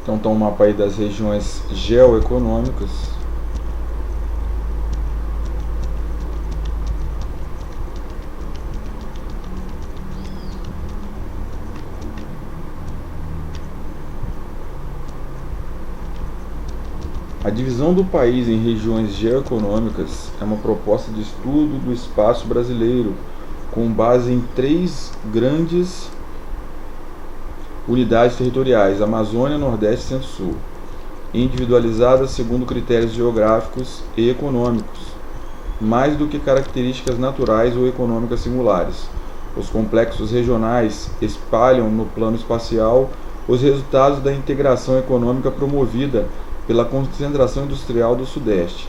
Então está um mapa aí das regiões geoeconômicas. A divisão do país em regiões geoeconômicas é uma proposta de estudo do espaço brasileiro com base em 3 grandes unidades territoriais: Amazônia, Nordeste e Centro-Sul, individualizadas segundo critérios geográficos e econômicos, mais do que características naturais ou econômicas singulares. Os complexos regionais espalham no plano espacial os resultados da integração econômica promovida pela concentração industrial do Sudeste.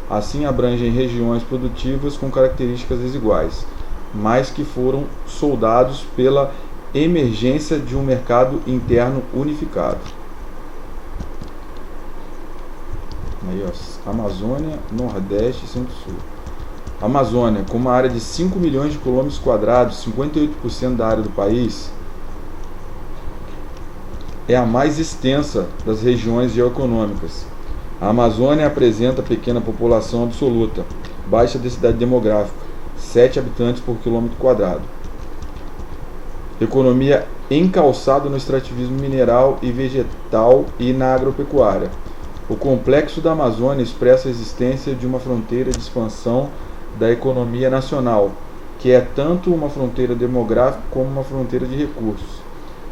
Assim, abrangem regiões produtivas com características desiguais, mas que foram soldados pela emergência de um mercado interno unificado. Aí, ó, Amazônia, Nordeste e Centro-Sul. Amazônia, com uma área de 5 milhões de quilômetros quadrados, 58% da área do país, é a mais extensa das regiões geoeconômicas. A Amazônia apresenta pequena população absoluta, baixa densidade demográfica, 7 habitantes por quilômetro quadrado. Economia encalçada no extrativismo mineral e vegetal e na agropecuária. O complexo da Amazônia expressa a existência de uma fronteira de expansão da economia nacional, que é tanto uma fronteira demográfica como uma fronteira de recursos.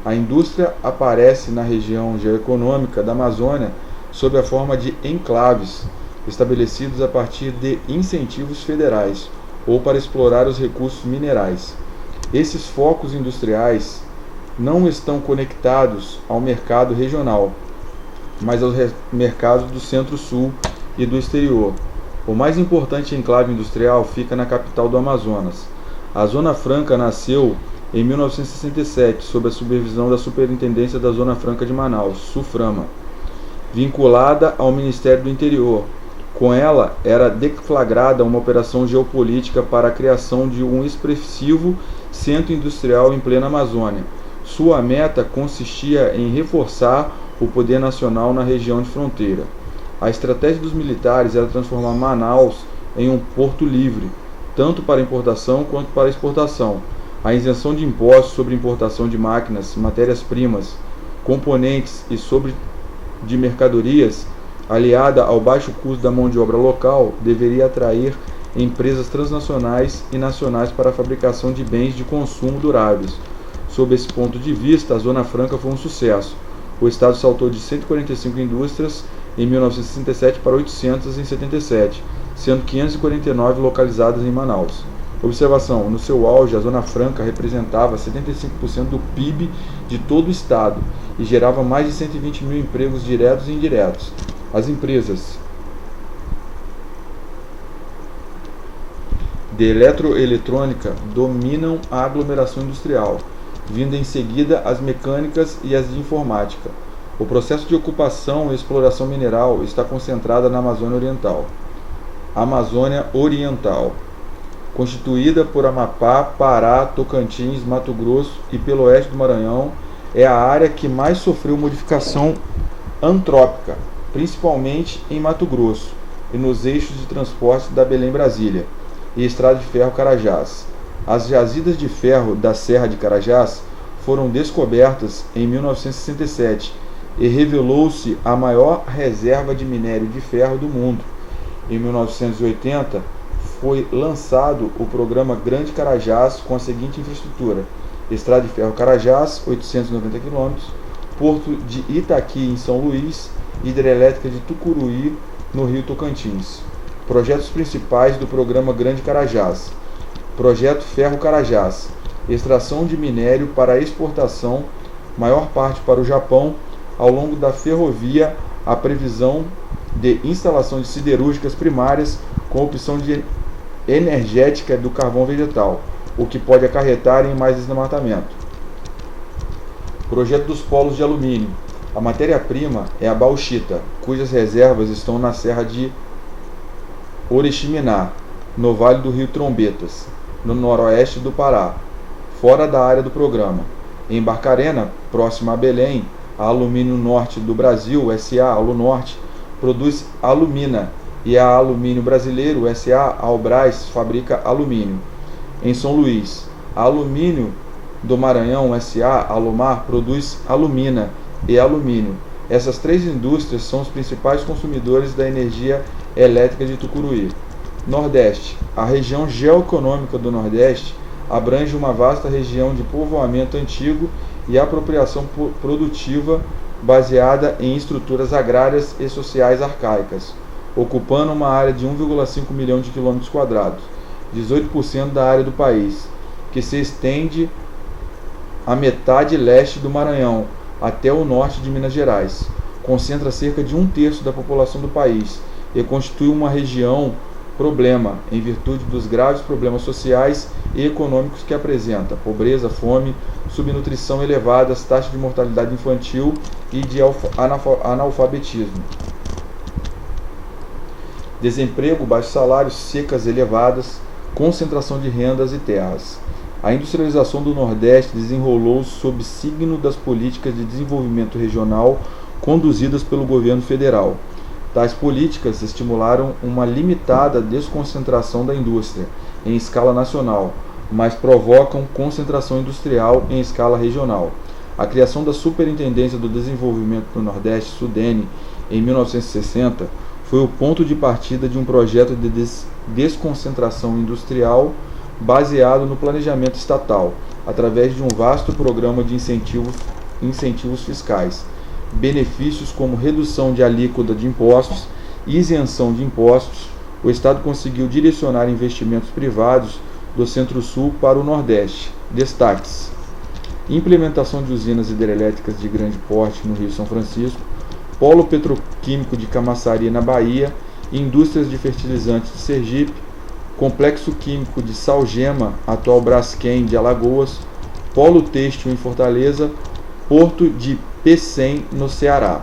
A indústria aparece na região geoeconômica da Amazônia sob a forma de enclaves, estabelecidos a partir de incentivos federais ou para explorar os recursos minerais. Esses focos industriais não estão conectados ao mercado regional, mas aos mercados do Centro-Sul e do exterior. O mais importante enclave industrial fica na capital do Amazonas. A Zona Franca nasceu em 1967, sob a supervisão da Superintendência da Zona Franca de Manaus, SUFRAMA, vinculada ao Ministério do Interior. Com ela, era deflagrada uma operação geopolítica para a criação de um expressivo centro industrial em plena Amazônia. Sua meta consistia em reforçar o poder nacional na região de fronteira. A estratégia dos militares era transformar Manaus em um porto livre, tanto para importação quanto para exportação. A isenção de impostos sobre importação de máquinas, matérias-primas, componentes e sobre de mercadorias, aliada ao baixo custo da mão de obra local, deveria atrair empresas transnacionais e nacionais para a fabricação de bens de consumo duráveis. Sob esse ponto de vista, a Zona Franca foi um sucesso. O Estado saltou de 145 indústrias em 1967 para 800 em 77, sendo 549 localizadas em Manaus. Observação: no seu auge, a Zona Franca representava 75% do PIB de todo o Estado e gerava mais de 120 mil empregos diretos e indiretos. As empresas de eletroeletrônica dominam a aglomeração industrial, vindo em seguida as mecânicas e as de informática. O processo de ocupação e exploração mineral está concentrada na Amazônia Oriental. Amazônia Oriental, constituída por Amapá, Pará, Tocantins, Mato Grosso e pelo oeste do Maranhão, é a área que mais sofreu modificação antrópica, principalmente em Mato Grosso e nos eixos de transporte da Belém-Brasília e Estrada de Ferro Carajás. As jazidas de ferro da Serra de Carajás foram descobertas em 1967 e revelou-se a maior reserva de minério de ferro do mundo. Em 1980, foi lançado o programa Grande Carajás com a seguinte infraestrutura: Estrada de Ferro Carajás, 890 km, Porto de Itaqui, em São Luís, Hidrelétrica de Tucuruí, no Rio Tocantins. Projetos principais do programa Grande Carajás: Projeto Ferro Carajás, extração de minério para exportação, maior parte para o Japão. Ao longo da ferrovia, a previsão de instalação de siderúrgicas primárias com opção de energética do carvão vegetal, o que pode acarretar em mais desmatamento. Projeto dos polos de alumínio. A matéria-prima é a bauxita, cujas reservas estão na Serra de Oriximiná, no Vale do Rio Trombetas, no noroeste do Pará, fora da área do programa. Em Barcarena, próxima a Belém, A Alumínio Norte do Brasil, SA, Alunorte, produz alumina, e a Alumínio Brasileiro, SA, Albras, fabrica alumínio. Em São Luís, a Alumínio do Maranhão, SA, Alumar, produz alumina e alumínio. Essas três indústrias são os principais consumidores da energia elétrica de Tucuruí. Nordeste. A região geoeconômica do Nordeste abrange uma vasta região de povoamento antigo e apropriação produtiva baseada em estruturas agrárias e sociais arcaicas, ocupando uma área de 1,5 milhão de quilômetros quadrados, 18% da área do país, que se estende a metade leste do Maranhão até o norte de Minas Gerais. Concentra cerca de 1/3 da população do país e constitui uma região problema, em virtude dos graves problemas sociais e econômicos que apresenta: pobreza, fome, subnutrição elevadas, taxa de mortalidade infantil e de analfabetismo, desemprego, baixos salários, secas elevadas, concentração de rendas e terras. A industrialização do Nordeste desenrolou-se sob signo das políticas de desenvolvimento regional conduzidas pelo governo federal. Tais políticas estimularam uma limitada desconcentração da indústria em escala nacional, mas provocam concentração industrial em escala regional. A criação da Superintendência do Desenvolvimento do Nordeste, SUDENE, em 1960, foi o ponto de partida de um projeto de desconcentração industrial baseado no planejamento estatal, através de um vasto programa de incentivos fiscais, benefícios como redução de alíquota de impostos e isenção de impostos. O Estado conseguiu direcionar investimentos privados do Centro-Sul para o Nordeste. Destaques: implementação de usinas hidrelétricas de grande porte no Rio São Francisco, polo petroquímico de Camaçari, na Bahia, indústrias de fertilizantes de Sergipe, complexo químico de Salgema, atual Braskem, de Alagoas, polo têxtil em Fortaleza, porto de Pecém, no Ceará.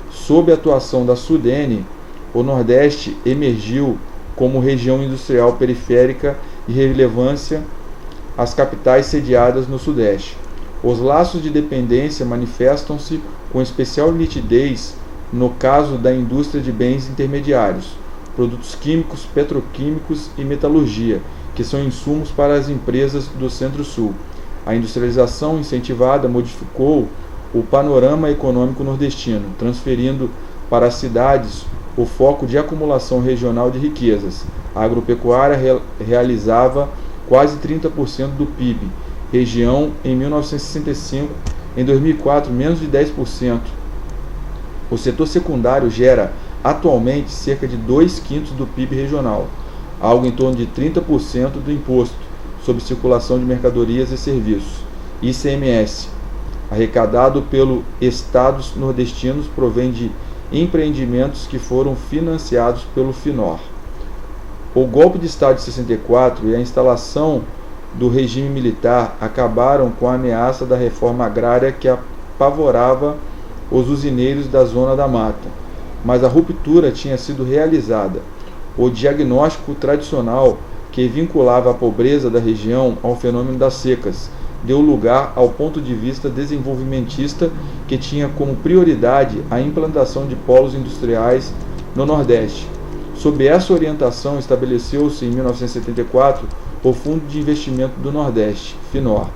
Sob a atuação da SUDENE, o Nordeste emergiu como região industrial periférica de relevância às capitais sediadas no Sudeste. Os laços de dependência manifestam-se com especial nitidez no caso da indústria de bens intermediários, produtos químicos, petroquímicos e metalurgia, que são insumos para as empresas do Centro-Sul. A industrialização incentivada modificou o panorama econômico nordestino, transferindo para as cidades o foco de acumulação regional de riquezas. A agropecuária realizava quase 30% do PIB, região em 1965, em 2004 menos de 10%. O setor secundário gera atualmente cerca de 2/5 do PIB regional, algo em torno de 30% do imposto sobre circulação de mercadorias e serviços, ICMS, arrecadado pelos estados nordestinos, provém de empreendimentos que foram financiados pelo FINOR. O golpe de Estado de 64 e a instalação do regime militar acabaram com a ameaça da reforma agrária que apavorava os usineiros da Zona da Mata, mas a ruptura tinha sido realizada. O diagnóstico tradicional que vinculava a pobreza da região ao fenômeno das secas deu lugar ao ponto de vista desenvolvimentista, que tinha como prioridade a implantação de polos industriais no Nordeste. Sob essa orientação, estabeleceu-se em 1974 o Fundo de Investimento do Nordeste, FINOR,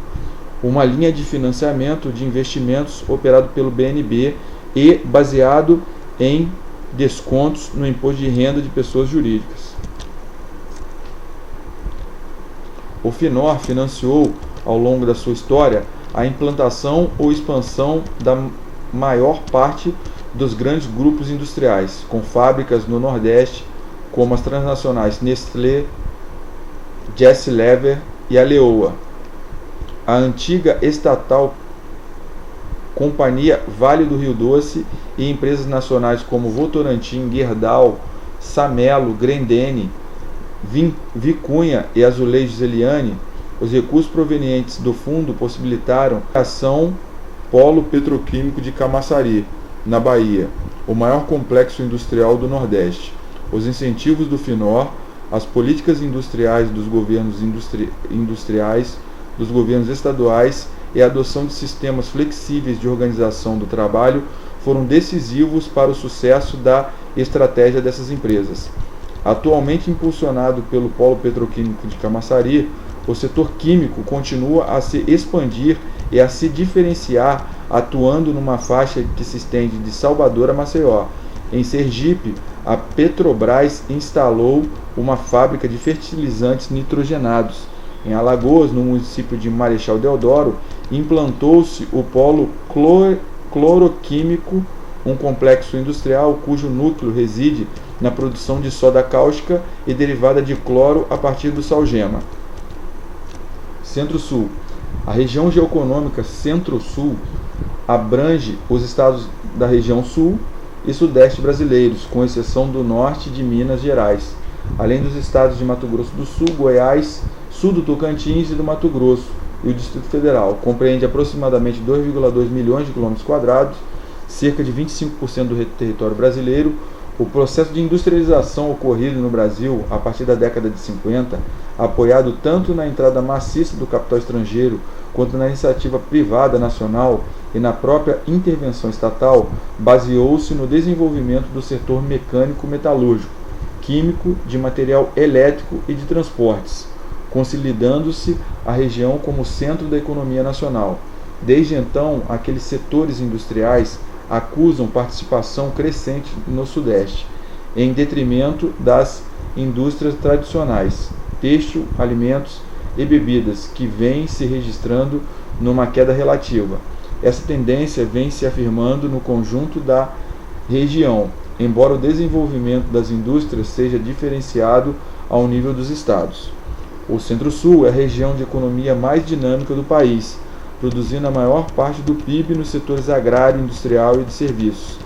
uma linha de financiamento de investimentos operado pelo BNB e baseado em descontos no imposto de renda de pessoas jurídicas. O FINOR financiou, ao longo da sua história, a implantação ou expansão da maior parte dos grandes grupos industriais, com fábricas no Nordeste, como as transnacionais Nestlé, Jessie-Lever e a Leoa. A antiga estatal Companhia Vale do Rio Doce e empresas nacionais como Votorantim, Gerdau, Samelo, Grendene, Vicunha e Azulejos Eliane. Os recursos provenientes do fundo possibilitaram a criação Polo Petroquímico de Camaçari, na Bahia, o maior complexo industrial do Nordeste. Os incentivos do FINOR, as políticas industriais dos governos industriais, dos governos estaduais e a adoção de sistemas flexíveis de organização do trabalho foram decisivos para o sucesso da estratégia dessas empresas. Atualmente impulsionado pelo Polo Petroquímico de Camaçari, o setor químico continua a se expandir e a se diferenciar, atuando numa faixa que se estende de Salvador a Maceió. Em Sergipe, a Petrobras instalou uma fábrica de fertilizantes nitrogenados. Em Alagoas, no município de Marechal Deodoro, implantou-se o Polo Cloroquímico, um complexo industrial cujo núcleo reside na produção de soda cáustica e derivada de cloro a partir do salgema. Centro-Sul. A região geoeconômica Centro-Sul abrange os estados da região Sul e Sudeste brasileiros, com exceção do norte de Minas Gerais, além dos estados de Mato Grosso do Sul, Goiás, sul do Tocantins e do Mato Grosso e o Distrito Federal. Compreende aproximadamente 2,2 milhões de quilômetros quadrados, cerca de 25% do território brasileiro. O processo de industrialização ocorrido no Brasil a partir da década de 50, apoiado tanto na entrada maciça do capital estrangeiro quanto na iniciativa privada nacional e na própria intervenção estatal, baseou-se no desenvolvimento do setor mecânico-metalúrgico, químico, de material elétrico e de transportes, consolidando-se a região como centro da economia nacional. Desde então, aqueles setores industriais acusam participação crescente no Sudeste, em detrimento das indústrias tradicionais, têxtil, alimentos e bebidas, que vêm se registrando numa queda relativa. Essa tendência vem se afirmando no conjunto da região, embora o desenvolvimento das indústrias seja diferenciado ao nível dos estados. O Centro-Sul é a região de economia mais dinâmica do país, produzindo a maior parte do PIB nos setores agrário, industrial e de serviços.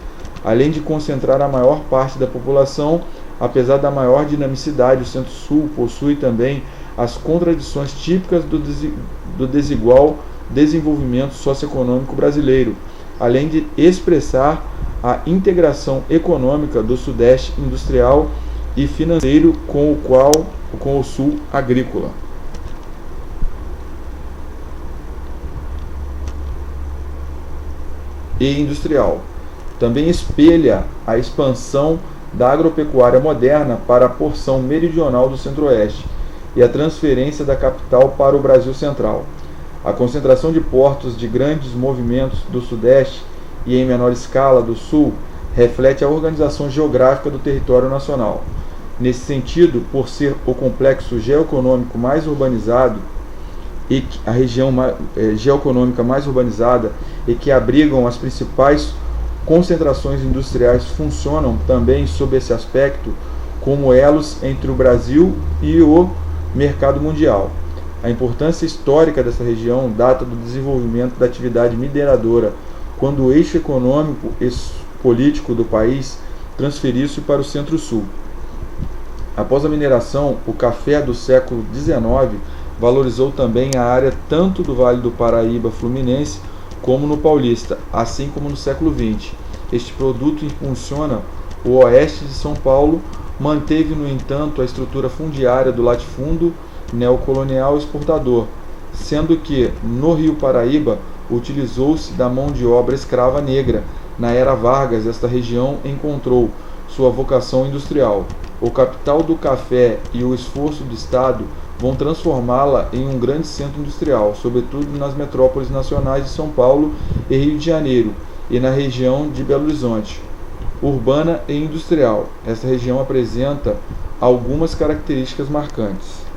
Além de concentrar a maior parte da população, apesar da maior dinamicidade, o Centro-Sul possui também as contradições típicas do desigual desenvolvimento socioeconômico brasileiro, além de expressar a integração econômica do Sudeste industrial e financeiro com o Sul agrícola. E industrial. Também espelha a expansão da agropecuária moderna para a porção meridional do Centro-Oeste e a transferência da capital para o Brasil Central. A concentração de portos de grandes movimentos do Sudeste e em menor escala do Sul reflete a organização geográfica do território nacional. Nesse sentido, por ser o complexo geoeconômico mais urbanizado e a região geoeconômica mais urbanizada e que abrigam as principais concentrações industriais, funcionam também sob esse aspecto como elos entre o Brasil e o mercado mundial. A importância histórica dessa região data do desenvolvimento da atividade mineradora, quando o eixo econômico e político do país transferiu-se para o Centro-Sul. Após a mineração, o café do século XIX valorizou também a área tanto do Vale do Paraíba Fluminense como no Paulista, assim como no século XX. Este produto impulsiona o oeste de São Paulo, manteve, no entanto, a estrutura fundiária do latifúndio neocolonial exportador, sendo que, no Rio Paraíba, utilizou-se da mão de obra escrava negra. Na era Vargas, esta região encontrou sua vocação industrial. O capital do café e o esforço do Estado vão transformá-la em um grande centro industrial, sobretudo nas metrópoles nacionais de São Paulo e Rio de Janeiro, e na região de Belo Horizonte. Urbana e industrial, essa região apresenta algumas características marcantes.